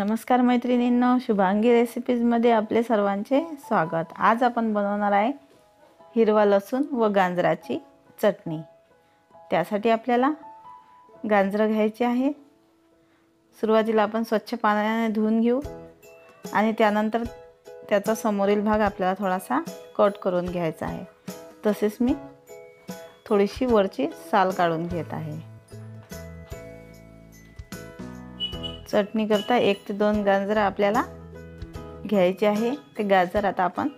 नमस्कार मैत्रिणींनो, शुभांगी रेसिपीजमध्ये आपले सर्वांचे स्वागत। आज आपण बनवणार आहे हिरवा लसूण व गाजराची चटणी। त्यासाठी आपल्याला गाजर घ्यायचे आहे। सुरुवातीला आपण स्वच्छ पाण्याने धुवून घेऊ आणि त्यानंतर त्याचा समोरील भाग आपल्याला थोडासा कट करून घ्यायचा आहे। तसेच मी थोडीशी वरची साल काढून घेत आहे। चटणी करता 1 ते 2 गाजर आपल्याला घ्यायचे आहे। ते गाजर आता आपण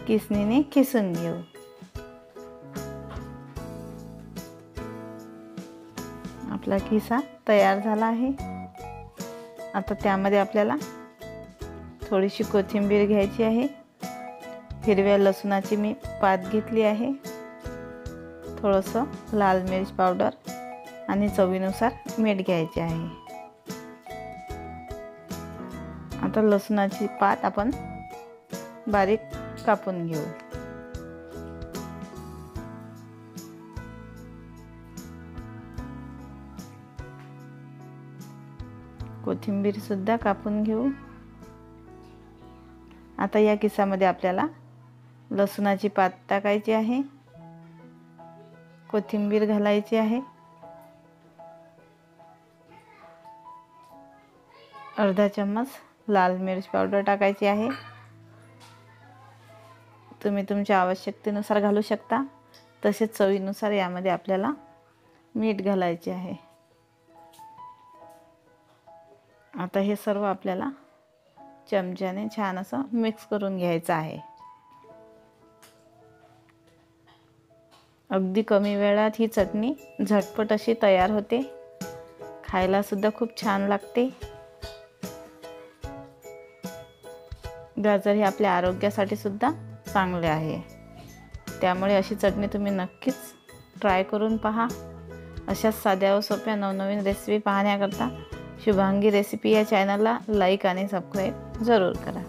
किसणीने किसून घेऊ। आपला किसा तयार झाला आहे। आता त्यामध्ये आपल्याला थोडीशी कोथिंबीर घ्यायची आहे। हिरव्या लसूणाची मी पात घेतली आहे। थोडंसं लाल मिर्च पावडर आणि चवीनुसार मीठ घ्यायचे आहे। आता लसूणाची पात आपण बारीक कापून घेऊ। कोथिंबीर सुद्धा कापून घेऊ। आता या किसामध्ये आपल्याला लसूणाची पात टाकायची आहे, कोथिंबीर घालायची आहे, अर्धा चम्मच लाल मिर्च पावडर टाकायची आहे। तुम्ही तुमच्या आवश्यकतेनुसार घालू शकता। तसेच चवीनुसार यामध्ये आपल्याला मीठ घालायचे आहे। आता हे सर्व आपल्याला चमच्याने छान असं मिक्स करून घ्यायचं आहे। अगदी कमी वेळात ही चटणी झटपट अशी तयार होते। खायला सुद्धा खूप छान लागते। गाजर हे आपल्या आरोग्यासाठी सुद्धा चांगले आहे। त्यामुळे अशी चटणी तुम्ही नक्कीच ट्राय करून पहा। अशाच साध्या व सोप्या नवनवीन रेसिपी पाहण्याकरता शुभांगी रेसिपी या चॅनलला लाईक आणि सबस्क्राईब जरूर करा।